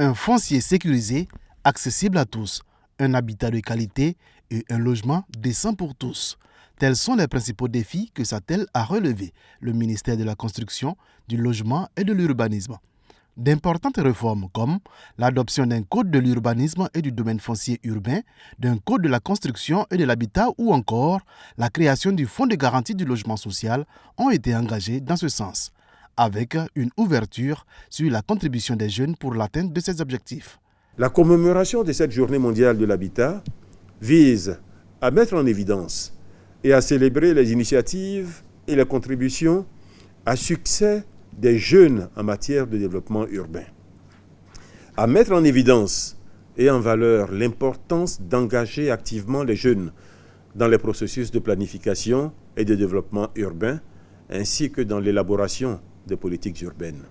un foncier sécurisé, accessible à tous, un habitat de qualité et un logement décent pour tous. Tels sont les principaux défis que s'attelle à relever le ministère de la Construction, du Logement et de l'Urbanisme. D'importantes réformes comme l'adoption d'un code de l'urbanisme et du domaine foncier urbain, d'un code de la construction et de l'habitat ou encore la création du Fonds de garantie du logement social ont été engagées dans ce sens, avec une ouverture sur la contribution des jeunes pour l'atteinte de ces objectifs. La commémoration de cette journée mondiale de l'habitat vise à mettre en évidence et à célébrer les initiatives et les contributions à succès des jeunes en matière de développement urbain. À mettre en évidence et en valeur l'importance d'engager activement les jeunes dans les processus de planification et de développement urbain, ainsi que dans l'élaboration des politiques urbaines.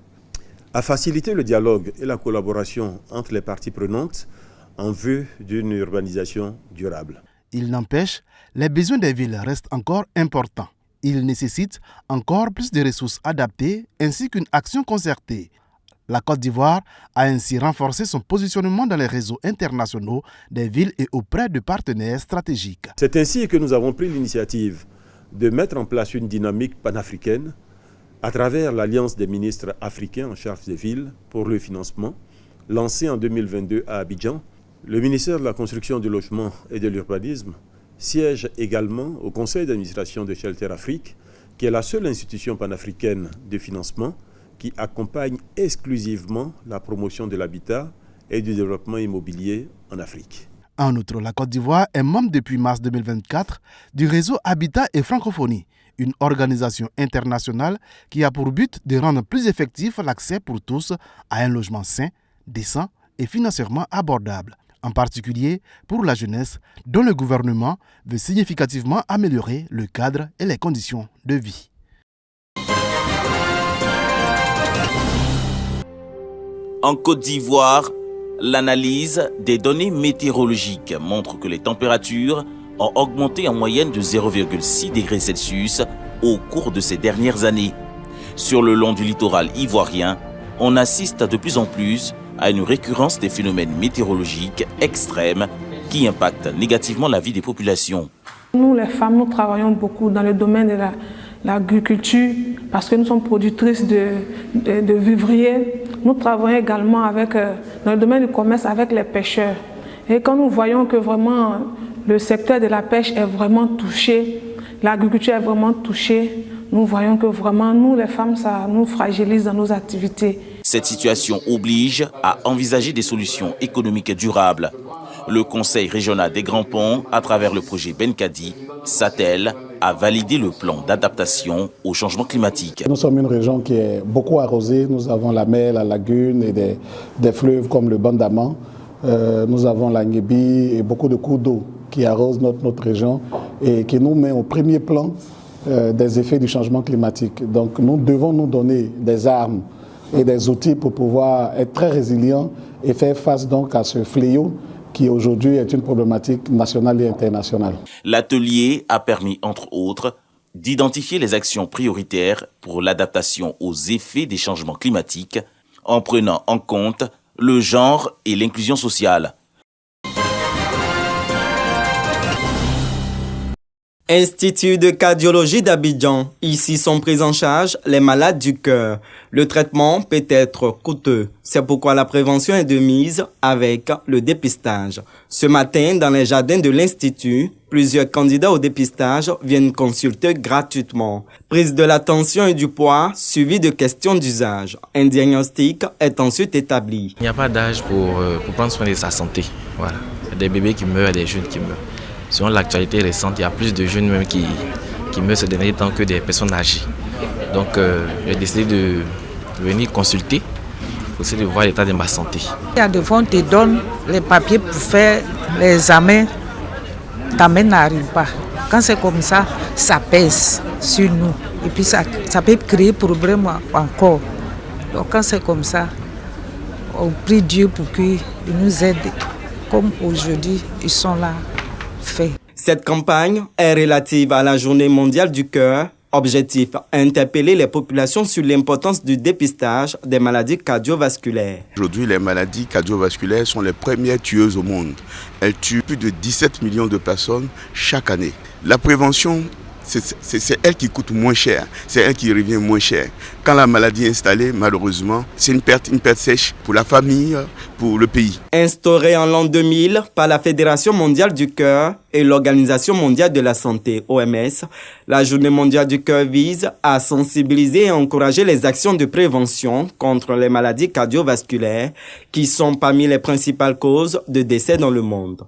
À faciliter le dialogue et la collaboration entre les parties prenantes en vue d'une urbanisation durable. Il n'empêche, les besoins des villes restent encore importants. Ils nécessitent encore plus de ressources adaptées ainsi qu'une action concertée. La Côte d'Ivoire a ainsi renforcé son positionnement dans les réseaux internationaux des villes et auprès de partenaires stratégiques. C'est ainsi que nous avons pris l'initiative de mettre en place une dynamique panafricaine à travers l'Alliance des ministres africains en charge des villes pour le financement, lancée en 2022 à Abidjan. Le ministère de la Construction, du Logement et de l'Urbanisme siège également au conseil d'administration de Shelter Afrique, qui est la seule institution panafricaine de financement qui accompagne exclusivement la promotion de l'habitat et du développement immobilier en Afrique. En outre, la Côte d'Ivoire est membre depuis mars 2024 du réseau Habitat et Francophonie, une organisation internationale qui a pour but de rendre plus effectif l'accès pour tous à un logement sain, décent et financièrement abordable, en particulier pour la jeunesse dont le gouvernement veut significativement améliorer le cadre et les conditions de vie. En Côte d'Ivoire, l'analyse des données météorologiques montre que les températures ont augmenté en moyenne de 0,6 degrés Celsius au cours de ces dernières années. Sur le long du littoral ivoirien, on assiste de plus en plus à une récurrence des phénomènes météorologiques extrêmes qui impactent négativement la vie des populations. Nous, les femmes, nous travaillons beaucoup dans le domaine de l'agriculture parce que nous sommes productrices de vivriers. Nous travaillons également dans le domaine du commerce avec les pêcheurs. Et quand nous voyons que vraiment le secteur de la pêche est vraiment touché, l'agriculture est vraiment touchée, nous voyons que vraiment nous, les femmes, ça nous fragilise dans nos activités. Cette situation oblige à envisager des solutions économiques durables. Le Conseil régional des Grands Ponts, à travers le projet Benkadi, s'attelle à valider le plan d'adaptation au changement climatique. Nous sommes une région qui est beaucoup arrosée. Nous avons la mer, la lagune et des fleuves comme le Bandama. Nous avons la Ngebi et beaucoup de cours d'eau qui arrosent notre région et qui nous met au premier plan des effets du changement climatique. Donc nous devons nous donner des armes et des outils pour pouvoir être très résilients et faire face donc à ce fléau qui aujourd'hui est une problématique nationale et internationale. L'atelier a permis, entre autres, d'identifier les actions prioritaires pour l'adaptation aux effets des changements climatiques en prenant en compte le genre et l'inclusion sociale. Institut de cardiologie d'Abidjan. Ici sont pris en charge les malades du cœur. Le traitement peut être coûteux. C'est pourquoi la prévention est de mise avec le dépistage. Ce matin, dans les jardins de l'Institut, plusieurs candidats au dépistage viennent consulter gratuitement. Prise de la tension et du poids, suivi de questions d'usage. Un diagnostic est ensuite établi. Il n'y a pas d'âge pour prendre soin de sa santé. Voilà. Il y a des bébés qui meurent et des jeunes qui meurent. Selon l'actualité récente, il y a plus de jeunes même qui meurent ces derniers temps que des personnes âgées. Donc, j'ai décidé de venir consulter pour essayer de voir l'état de ma santé. Il y a des fois, on te donne les papiers pour faire les examens, ta main n'arrive pas. Quand c'est comme ça, ça pèse sur nous. Et puis, ça peut créer problème encore. Donc, quand c'est comme ça, on prie Dieu pour qu'il nous aide. Comme aujourd'hui, ils sont là. Cette campagne est relative à la Journée mondiale du cœur Objectif, interpeller les populations sur l'importance du dépistage des maladies cardiovasculaires. Aujourd'hui, les maladies cardiovasculaires sont les premières tueuses au monde. Elles tuent plus de 17 millions de personnes chaque année. La prévention, c'est elle qui coûte moins cher, c'est elle qui revient moins cher. Quand la maladie est installée, malheureusement, c'est une perte sèche pour la famille, pour le pays. Instaurée en l'an 2000 par la Fédération mondiale du cœur et l'Organisation mondiale de la santé, OMS, la Journée mondiale du cœur vise à sensibiliser et encourager les actions de prévention contre les maladies cardiovasculaires qui sont parmi les principales causes de décès dans le monde.